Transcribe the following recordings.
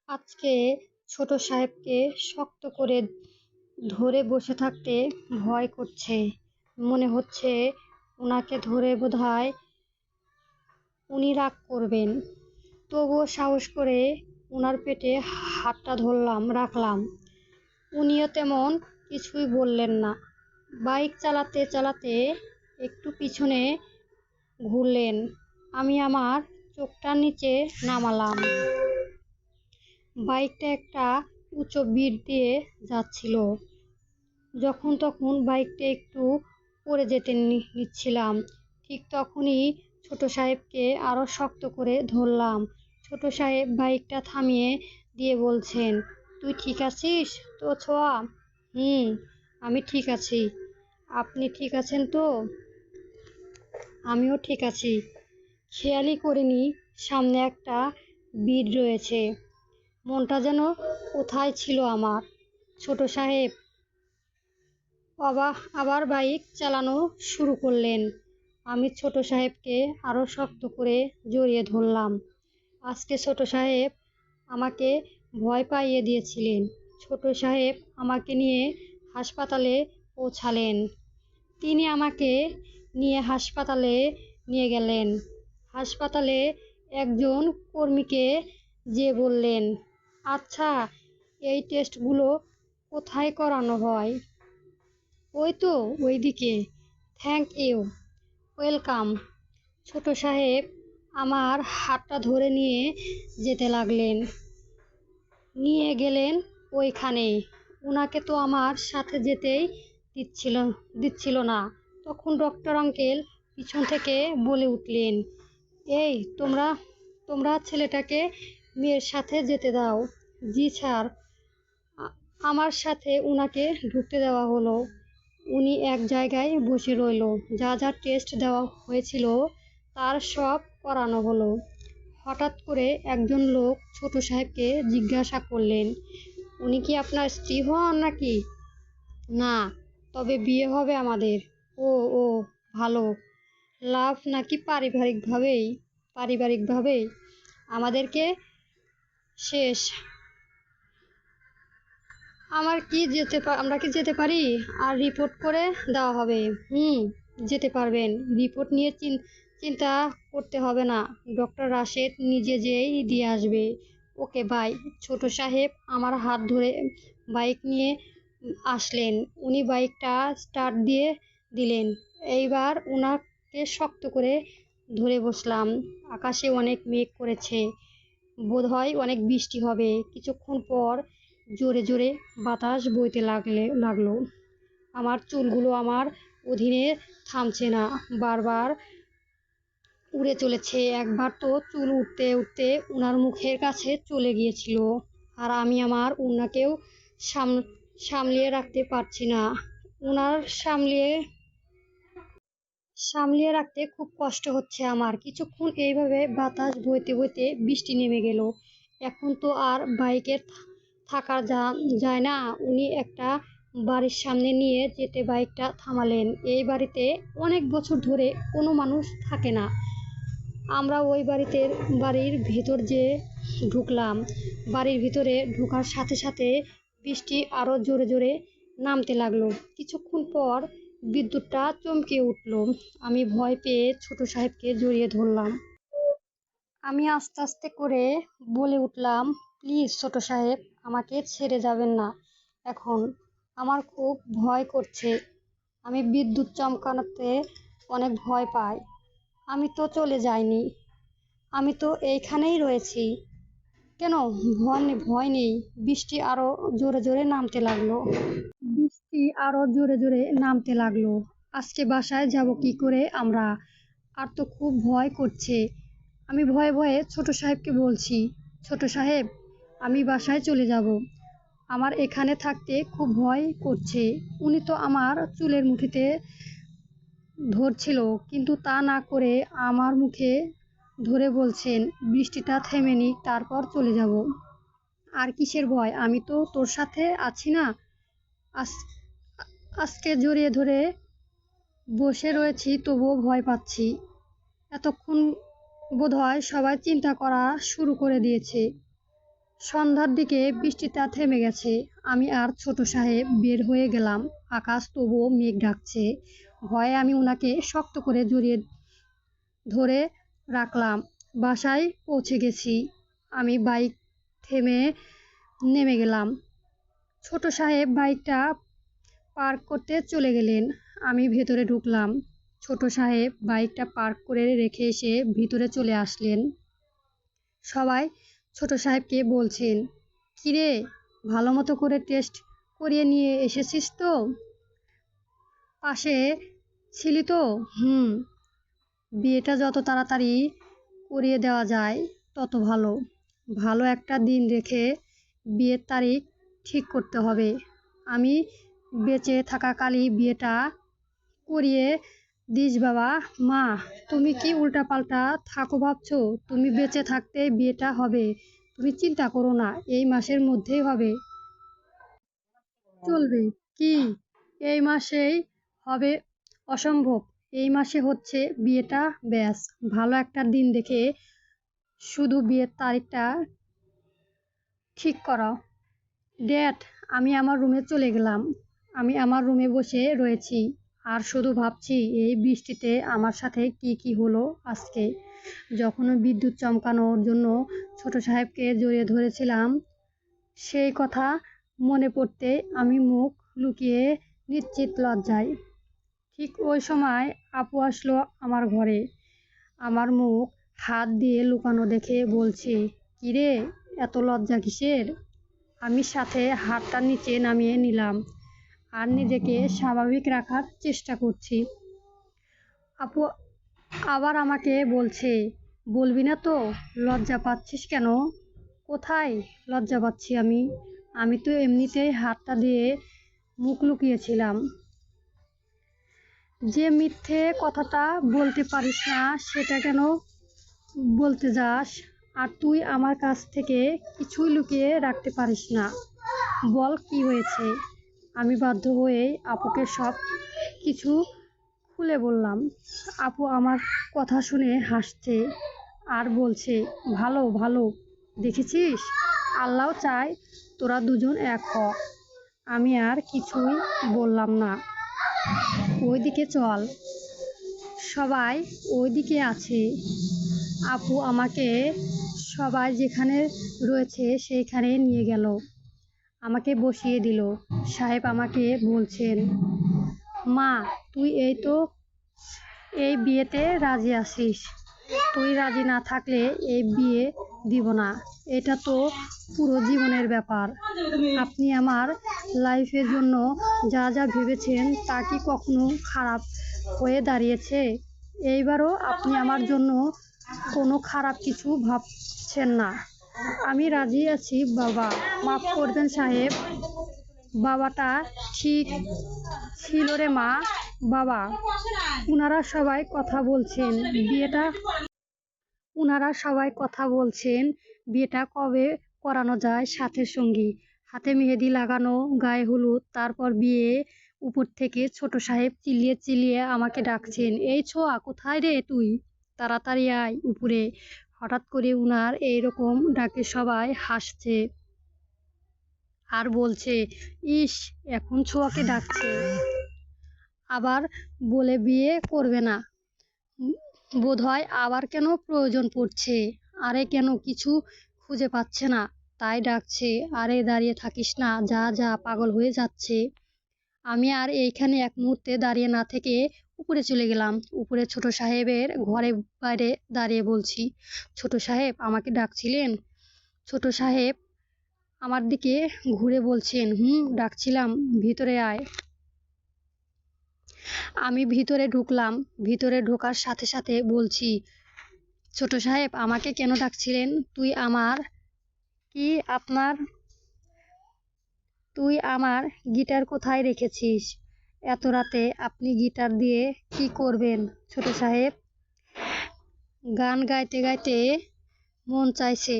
আজকে ছোট সাহেবকে শক্ত করে ধরে বসে থাকতে ভয় করছে। মনে হচ্ছে ওনাকে ধরে বোধহয় উনি রাগ করবেন। তবুও সাহস করে ওনার পেটে হাতটা রাখলাম। উনিও তেমন কিছুই বললেন না। বাইক চালাতে চালাতে একটু পিছনে ঘুরলেন। আমি আমার চোখটা নিচে নামালাম। বাইকটা একটা উঁচু বিট দিয়ে যাচ্ছিল। যখন তখন বাইকটা একটু পড়ে যেতে নিচ্ছিলাম। ঠিক তখনই ছোট সাহেবকে আরো শক্ত করে ধরলাম। ছোট সাহেব বাইকটা থামিয়ে দিয়ে বলছেন, তুই ঠিক আছিস তো ছোঁয়া? হুম, আমি ঠিক আছি। আপনি ঠিক আছেন তো? আমিও ঠিক আছি। খেয়ালই করিনি সামনে একটা বিট রয়েছে। মনটা যেন কোথায় ছিল আমার। ছোট সাহেব আবার বাইক চালানো শুরু করলেন। আমি ছোট সাহেবকে আরো শক্ত করে জড়িয়ে ধরলাম। আজকে ছোট সাহেব আমাকে ভয় পাইয়ে দিয়েছিলেন। ছোট সাহেব আমাকে নিয়ে হাসপাতালে পৌঁছালেন। তিনি আমাকে নিয়ে হাসপাতালে নিয়ে গেলেন। হাসপাতালে একজন কর্মীকে যেয়ে বললেন, আচ্ছা, এই টেস্টগুলো কোথায় করানো হয়? ওই তো ওইদিকে। Thank you. ওয়েলকাম। ছোট সাহেব আমার হাতটা ধরে নিয়ে যেতে লাগলেন। নিয়ে গেলেন ওইখানে। ওনাকে তো আমার সাথে যেতেই দিচ্ছিল না। তখন ডক্টর আঙ্কেল পিছন থেকে বলে উঠলেন, এই তোমরা তোমরা ছেলেটাকে মেয়ের সাথে যেতে দাও। জি স্যার। আমার সাথে উনাকে ঢুকতে দেওয়া হলো। উনি এক জায়গায় বসে রইল। যা যা টেস্ট দেওয়া হয়েছিল তার সব করানো হলো। হঠাৎ করে একজন লোক ছোট সাহেবকে জিজ্ঞাসা করলেন, উনি কি আপনার স্ত্রী হন নাকি? না, তবে বিয়ে হবে আমাদের। ও ও ভালো। লাভ নাকি পারিবারিকভাবেই আমাদেরকে শেষ। আমরা কি যেতে পারি? আর রিপোর্ট করে দেওয়া হবে। হুম, যেতে পারবেন। রিপোর্ট নিয়ে চিন্তা করতে হবে না। ডক্টর রাশেদ নিজে যেয়েই দিয়ে আসবে। Okay bye. ছোট সাহেব আমার হাত ধরে বাইক নিয়ে আসলেন। উনি বাইকটা স্টার্ট দিয়ে দিলেন। এইবার উনাকে শক্ত করে ধরে বসলাম। আকাশে অনেক মেঘ করেছে। বোধহয় অনেক বৃষ্টি হবে। কিছুক্ষণ পর জোরে জোরে বাতাস বইতে লাগলো। আমার চুলগুলো আমার অধীনে থামছে না, বারবার উড়ে চলেছে। একবার তো চুল উঠতে উঠতে উনার মুখের কাছে চলে গিয়েছিল। আর আমি আমার উনাকেও সামলিয়ে রাখতে পারছি না। উনার সামলিয়ে রাখতে খুব কষ্ট হচ্ছে আমার। কিছুক্ষণ এইভাবে বাতাস বইতে বইতে বৃষ্টি নেমে গেল। এখন তো আর বাইকে থাকা যায় না। উনি একটা বাড়ির সামনে নিয়ে যেতে বাইকটা থামালেন। এই বাড়িতে অনেক বছর ধরে কোনো মানুষ থাকে না। আমরা ওই বাড়ির ভিতর যে ঢুকলাম। বাড়ির ভিতরে ঢোকার সাথে সাথে বৃষ্টি আরো জোরে জোরে নামতে লাগলো। কিছুক্ষণ পর বিদ্যুৎটা চমকে উঠল। আমি ভয় পেয়ে ছোট সাহেবকে জড়িয়ে ধরলাম। আমি আস্তে আস্তে করে বলে উঠলাম, প্লিজ ছোট সাহেব, আমাকে ছেড়ে যাবেন না এখন। আমার খুব ভয় করছে। আমি বিদ্যুৎ চমকানোতে অনেক ভয় পাই। আমি তো চলে যাইনি। আমি তো এইখানেই রয়েছি। কেন? ভয় নেই। বৃষ্টি আরো জোরে জোরে নামতে লাগলো। আজকে বাসায় যাব কি করে আমরা? আর তো খুব ভয় করছে। আমি ভয়ে ভয়ে ছোট সাহেবকে বলছি, ছোট সাহেব, আমি বাসায় চলে যাব। আমার এখানে থাকতে খুব ভয় করছে। উনি তো আমার চুলের মুঠিতে ধরছিল, কিন্তু তা না করে আমার মুখে ধরে বলছেন, বৃষ্টিটা থেমে নিক, তারপর চলে যাব। আর কিসের ভয়? আমি তো তোর সাথে আছি না? আজকে জড়িয়ে ধরে বসে রয়েছি, তবুও ভয় পাচ্ছি। এতক্ষণ বোধহয় সবাই চিন্তা করা শুরু করে দিয়েছে। সন্ধ্যার দিকে বৃষ্টিটা থেমে গেছে। আমি আর ছোট সাহেব বের হয়ে গেলাম। আকাশ তবুও মেঘ ডাকছে। ভয়ে আমি উনাকে শক্ত করে জড়িয়ে ধরে রাখলাম। বাসায় পৌঁছে গেছি। আমি বাইক থেমে নেমে গেলাম। ছোট সাহেব বাইকটা পার্ক করতে চলে গেলেন। আমি ভেতরে ঢুকলাম। ছোট সাহেব বাইকটা পার্ক করে রেখে এসে ভিতরে চলে আসলেন। সবাই ছোট সাহেবকে বলছেন, কিরে, ভালো মতো করে টেস্ট করিয়ে নিয়ে এসেছিস তো? পাশে ছিলি তো? হুম। বিয়েটা যত তাড়াতাড়ি করিয়ে দেওয়া যায় তত ভালো। ভালো একটা দিন রেখে বিয়ের তারিখ ঠিক করতে হবে। আমি বেঁচে থাকাকালই বিয়েটা করিয়ে দিস বাবা। মা, তুমি কি উল্টাপাল্টা থাকো ভাবছো? তুমি বেঁচে থাকতে বিয়েটা হবে। তুমি চিন্তা করো না, এই মাসের মধ্যেই হবে। চলবে কি? এই মাসেই হবে? অসম্ভব। এই মাসে হচ্ছে বিয়েটা। ব্যাস, ভালো একটা দিন দেখে শুধু বিয়ের তারিখটা ঠিক করো। ড্যাড, আমি আমার রুমে চলে গেলাম। আমি আমার রুমে বসে রয়েছি আর শুধু ভাবছি এই বৃষ্টিতে আমার সাথে কি হলো আজকে। যখন বিদ্যুৎ চমকানোর জন্য ছোট সাহেবকে জড়িয়ে ধরেছিলাম, সেই কথা মনে পড়তে আমি মুখ লুকিয়ে নিশ্চিত লজ্জায়। ঠিক ওই সময় আপু আসলো আমার ঘরে। আমার মুখ হাত দিয়ে লুকানো দেখে বলছে, কিরে, এত লজ্জা কিসের? আমি সাথে হাতটা নিচে নামিয়ে নিলাম আর নিজেকে স্বাভাবিক রাখার চেষ্টা করছি। আপু আবার আমাকে বলছে, বলবি না তো? লজ্জা পাচ্ছিস কেন? কোথায় লজ্জা পাচ্ছি আমি? আমি তো এমনিতেই হাতটা দিয়ে মুখ লুকিয়েছিলাম। যে মিথ্যে কথাটা বলতে পারিস না সেটা কেন বলতে যাস? আর তুই আমার কাছ থেকে কিছুই লুকিয়ে রাখতে পারিস না। বল কি হয়েছে? আমি বাধ্য হয়েই আপুকে সব কিছু খুলে বললাম। আপু আমার কথা শুনে হাসছে আর বলছে, ভালো ভালো, দেখেছিস, আল্লাহ চায় তোরা দুজন এক হ। আমি আর কিছুই বললাম না। ওইদিকে চল, সবাই ওইদিকে আছে। আপু আমাকে সবাই যেখানে রয়েছে সেইখানে নিয়ে গেল। আমাকে বসিয়ে দিল। সাহেব আমাকে বলছেন, মা, তুই এই বিয়েতে রাজি আছিস? তুই রাজি না থাকলে এই বিয়ে দিব না। এটা তো পুরো জীবনের ব্যাপার। আপনি আমার লাইফের জন্য যা যা ভেবেছেন তা কি কখনো খারাপ হয়ে দাঁড়িয়েছে? এইবারও আপনি আমার জন্য কোনো খারাপ কিছু ভাবছেন না। আমি রাজি আছি বাবা। মাফ করবেন সাহেব। বাবাটা ঠিক ছিল রে মা। বাবা, উনারা সবাই কথা বলছেন বিয়েটা কবে করানো যায় সাথের সঙ্গী। হাতে মেহেদি লাগানো, গায়ে হলুদ, তারপর বিয়ে। উপর থেকে ছোট সাহেব চিল্লিয়ে চিল্লিয়ে আমাকে ডাকছেন, এই ছোঁয়া, কোথায় রে তুই? তাড়াতাড়ি আয় উপরে। হঠাৎ করে উনার এইরকম ডাকে সবাই হাসছে আর বলছে, ইস, এখন ছোঁয়াকে ডাকছে আবার, বলে বিয়ে করবে না বোধহয়। আবার কেন প্রয়োজন পড়ছে? আরে কেন কিছু খুঁজে পাচ্ছে না তাই ডাকছে? আরে দাঁড়িয়ে থাকিস না, যা যা, পাগল হয়ে যাচ্ছে। আমি আর এইখানে এক মুহূর্তে দাঁড়িয়ে না থেকে উপরে চলে গেলাম। উপরে ছোট সাহেবের ঘরে বাইরে দাঁড়িয়ে বলছি, ছোট সাহেব আমাকে ডাকছিলেন? ছোট সাহেব আমার দিকে ঘুরে বলছেন, ডাকছিলাম, ভিতরে আয়। আমি ভিতরে ঢুকলাম। ভিতরে ঢোকার সাথে সাথে বলছি, ছোট সাহেব আমাকে কেন ডাকছিলেন? তুই আমার গিটার কোথায় রেখেছিস? এত রাতে আপনি গিটার দিয়ে কি করবেন ছোট সাহেব? গান গাইতে গাইতে মন চাইছে,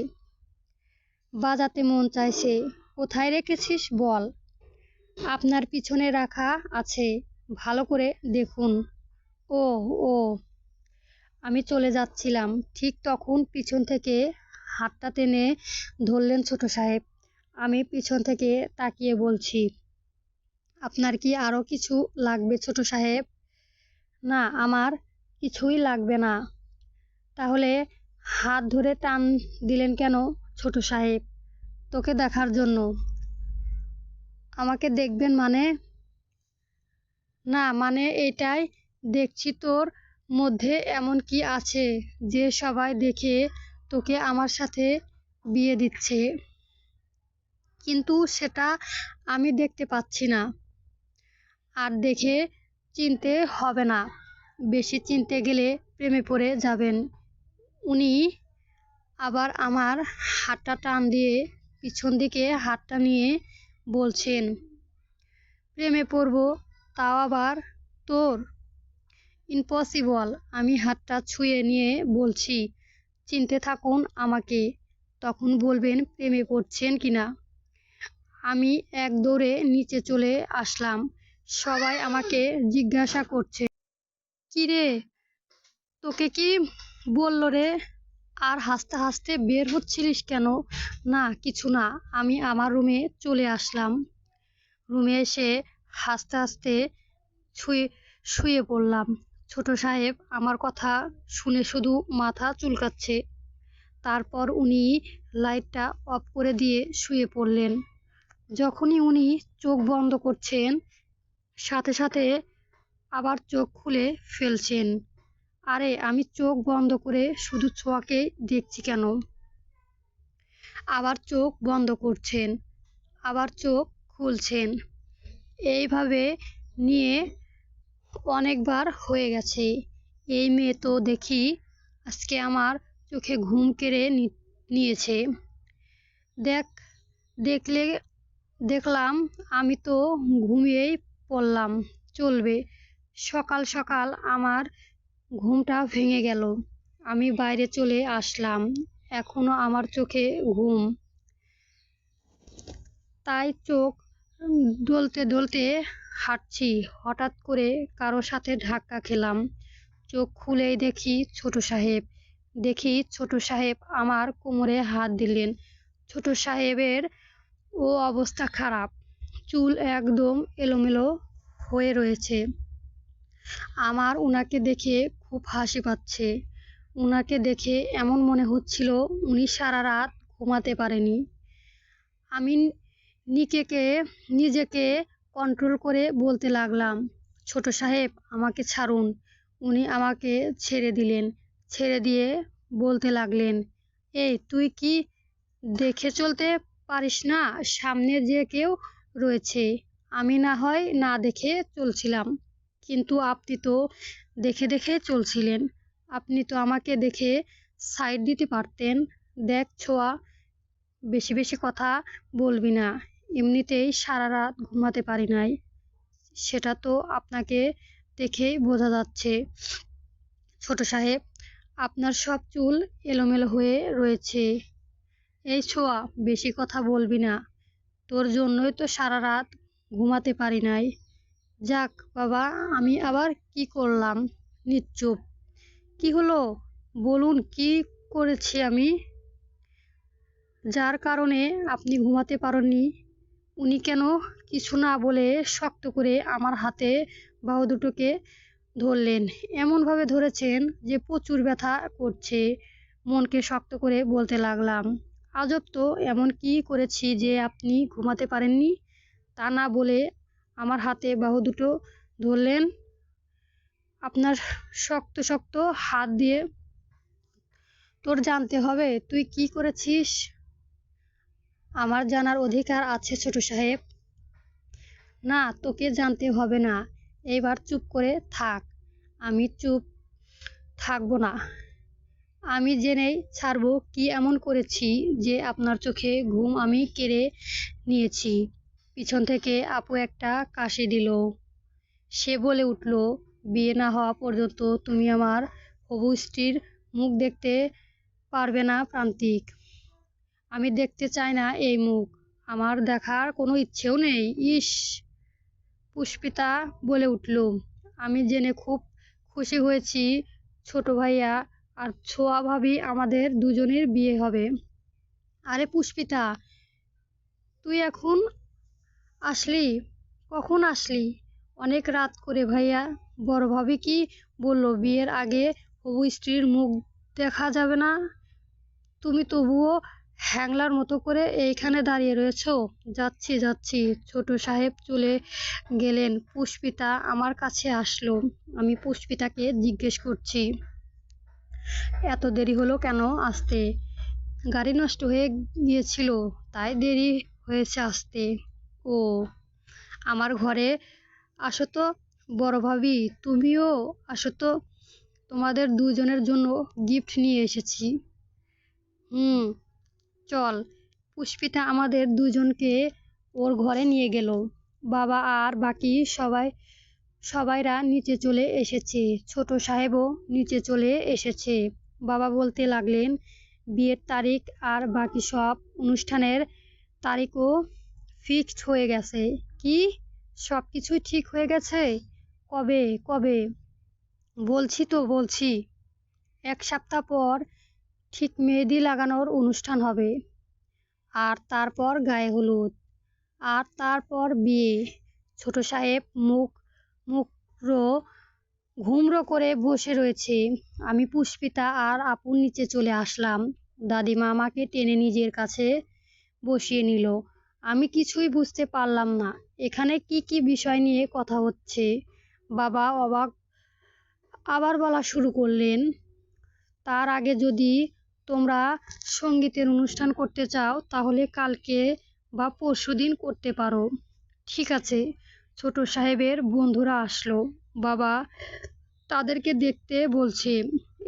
বাজাতে মন চাইছে। কোথায় রেখেছিস বল? আপনার পিছনে রাখা আছে, ভালো করে দেখুন। ও ও আমি চলে যাচ্ছিলাম, ঠিক তখন পিছন থেকে হাতটা টেনে ধরলেন ছোট সাহেব। আমি পিছন থেকে তাকিয়ে বলছি, আপনার কি আরো কিছু লাগবে ছোট সাহেব? না, আমার কিছুই লাগবে না। তাহলে হাত ধরে টান দিলেন কেন ছোট সাহেব? তোকে দেখার জন্য। আমাকে দেখবেন মানে? না, মানে এইটাই, দেখছি তোর মধ্যে এমন কি আছে যে সবাই দেখে তোকে আমার সাথে বিয়ে দিচ্ছে, কিন্তু সেটা আমি দেখতে পাচ্ছি না। আর দেখে চিনতে হবে না, বেশি চিনতে গেলে প্রেমে পড়ে যাবেন। উনি আবার আমার হাতটা টান দিয়ে পিছন দিকে হাতটা নিয়ে বলছেন, প্রেমে পড়ব? তাও আবার তোর? ইম্পসিবল। আমি হাতটা ছুঁয়ে নিয়ে বলছি, চিনতে থাকুন আমাকে, তখন বলবেন প্রেমে পড়ছেন কিনা। আমি এক দৌড়ে নিচে চলে আসলাম। সবাই আমাকে জিজ্ঞাসা করছে, কি রে, তোকে কি বললো রে? আর হাসতে হাসতে বের হচ্ছিলিস কেন? না, কিছু না। আমি আমার রুমে চলে আসলাম। রুমে এসে হাসতে হাসতে শুয়ে পড়লাম। ছোট সাহেব আমার কথা শুনে শুধু মাথা চুলকাচ্ছে। তারপর উনি লাইটটা অফ করে দিয়ে শুয়ে পড়লেন। যখনই উনি চোখ বন্ধ করছেন, সাথে সাথে আবার চোখ খুলে ফেলছেন। আরে, আমি চোখ বন্ধ করে শুধু ছোঁয়াকে দেখছি কেন? আবার চোখ বন্ধ করছেন, আবার চোখ খুলছেন। এইভাবে নিয়ে অনেকবার হয়ে গেছে। এই মেয়ে তো দেখি আজকে আমার চোখে ঘুম কেড়ে নিয়েছে। দেখলে দেখলাম আমি তো ঘুমিয়েই পড়লাম, চলবে। সকাল সকাল আমার ঘুমটা ভেঙে গেল। আমি বাইরে চলে আসলাম, এখনো আমার চোখে ঘুম। তাই চোখ ডলতে ডলতে হাঁটছি। হঠাৎ করে কারো সাথে ধাক্কা খেলাম। চোখ খুলেই দেখি ছোট সাহেব আমার কোমরে হাত দিলেন। ছোট সাহেবের অবস্থা খারাপ, চুল একদম এলোমেলো হয়ে রয়েছে। আমার উনাকে দেখে খুব হাসি পাচ্ছে। উনাকে দেখে এমন মনে হচ্ছিল উনি সারা রাত ঘুমাতে পারেনি। আমি নিজেকে কন্ট্রোল করে বলতে লাগলাম, ছোট সাহেব আমাকে ছাড়ুন। উনি আমাকে ছেড়ে দিলেন। ছেড়ে দিয়ে বলতে লাগলেন, এই তুই কি দেখে চলতে পারিস না? সামনে যে কেউ রয়েছে। আমি না হয় না দেখে চলছিলাম, কিন্তু আপনি তো দেখে দেখে চলছিলেন। আপনি তো আমাকে দেখে সাইড দিতে পারতেন। দেখ ছোঁয়া, বেশি বেশি কথা বলবি না। এমনিতেই সারা রাত ঘুমাতে পারি নাই, সেটা তো আপনাকে দেখেই বোঝা যাচ্ছে। ছোট সাহেব, আপনার সব চুল এলোমেলো হয়ে রয়েছে। এই ছোঁয়া, বেশি কথা বলবি না। তোর জন্যই তো সারা রাত ঘুমাতে পারি নাই। যাক বাবা, আমি আবার কি করলাম? নিশ্চুপ। কি হলো বলুন, কি করেছি আমি যার কারণে আপনি ঘুমাতে পারেননি? উনি কেন কিছু না বলে শক্ত করে আমার হাতে বাহু দুটোকে ধরলেন। এমনভাবে ধরেছেন যে প্রচুর ব্যথা করছে। মনকে শক্ত করে বলতে লাগলাম, আজব তো, এমন কি করেছি যে আপনি ঘুমাতে পারেননি? তা না বলে আমার হাতে বাহু দুটো ধরলেন আপনার শক্ত শক্ত হাত দিয়ে। তোর জানতে হবে তুই কি করেছিস? আমার জানার অধিকার আছে ছোট সাহেব। না, তোকে জানতে হবে না। এবার চুপ করে থাক। আমি চুপ থাকবো না। আমি জেনেই ছাড়বো কি এমন করেছি যে আপনার চোখে ঘুম আমি কেড়ে নিয়েছি। পিছন থেকে আপু একটা কাশি দিল। সে বলে উঠল, বিয়ে না হওয়া পর্যন্ত তুমি আমার হবু স্ত্রীর মুখ দেখতে পারবে না প্রান্তিক। আমি দেখতে চাই না এই মুখ। আমার দেখার কোনো ইচ্ছেও নেই। ইস, পুষ্পিতা বলে উঠল। আমি জেনে খুব খুশি হয়েছি ছোট ভাইয়া, আর ছোঁয়া ভাবি আমাদের দুজনের বিয়ে হবে। আরে পুষ্পিতা, তুই এখন আসলি? কখন আসলি? অনেক রাত করে ভাইয়া। বড় ভাবি কি বললো বিয়ের আগে হবু স্ত্রীর মুখ দেখা যাবে না? তুমি তবুও হ্যাংলার মতো করে এইখানে দাঁড়িয়ে রয়েছো। যাচ্ছি যাচ্ছি। ছোট সাহেব চলে গেলেন। পুষ্পিতা আমার কাছে আসলো। আমি পুষ্পিতাকে জিজ্ঞেস করছি, এত দেরি হলো কেন আসতে? গাড়ি নষ্ট হয়ে গিয়েছিল, তাই দেরি হয়েছে আসতে। ও, আমার ঘরে আসো তো। বড় ভাবি, তুমিও আসো তো। তোমাদের দুজনের জন্য গিফট নিয়ে এসেছি। হুম, চল। পুষ্পিতা আমাদের দুজনকে ওর ঘরে নিয়ে গেল। বাবা আর বাকি সবাইরা নিচে চলে এসেছে। ছোট সাহেবও নিচে চলে এসেছে। বাবা বলতে লাগলেন, বিয়ের তারিখ আর বাকি সব অনুষ্ঠানের তারিখও ফিক্সড হয়ে গেছে। কি? সব কিছুই ঠিক হয়ে গেছে? কবে কবে? বলছি। 1 সপ্তাহ পর ঠিক মেহেদি লাগানোর অনুষ্ঠান হবে। আর তারপর গায়ে হলুদ। আর তারপর বিয়ে। ছোট সাহেব মুখরো ঘুমরো করে বসে রয়েছে। আমি পুষ্পিতা আর আপুর নিচে চলে আসলাম। দাদিমা আমাকে টেনে নিজের কাছে বসিয়ে নিল। আমি কিছুই বুঝতে পারলাম না এখানে কি বিষয় নিয়ে কথা হচ্ছে। বাবা অবাক আবার বলা শুরু করলেন, তার আগে যদি তোমরা সঙ্গীতের অনুষ্ঠান করতে চাও তাহলে কালকে বা পরশুদিন করতে পারো। ঠিক আছে। ছোট সাহেবের বন্ধুরা আসলো। বাবা তাদেরকে দেখতে বলছে,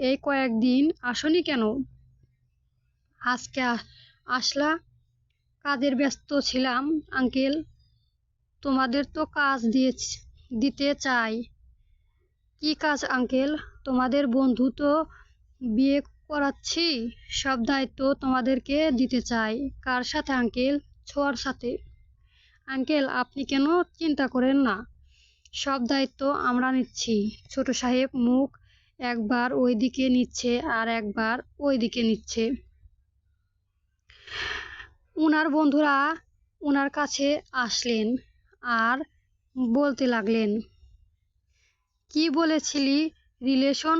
এই কয়েকদিন আসনি কেন? আজকে আসলা? কাজের ব্যস্ত ছিলাম আঙ্কেল। তোমাদের তো কাজ দিতে চাই। কি কাজ আঙ্কেল? তোমাদের বন্ধু তো বিয়ে করাচ্ছি, সব দায়িত্ব তোমাদেরকে দিতে চাই। কার সাথে আঙ্কেল? ছোঁয়ার সাথে। আঙ্কেল আপনি কেন চিন্তা করেন না, সব দায়িত্ব আমরা নিচ্ছি। ছোট সাহেব মুখ একবার ওইদিকে নিচ্ছে আর একবার ওইদিকে নিচ্ছে। উনার বন্ধুরা উনার কাছে আসলেন আর বলতে লাগলেন, কি বলেছিলি রিলেশন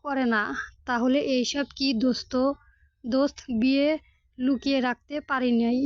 করে না? তাহলে এইসব কি দোস্ত? বিয়ে লুকিয়ে রাখতে পারি নাই।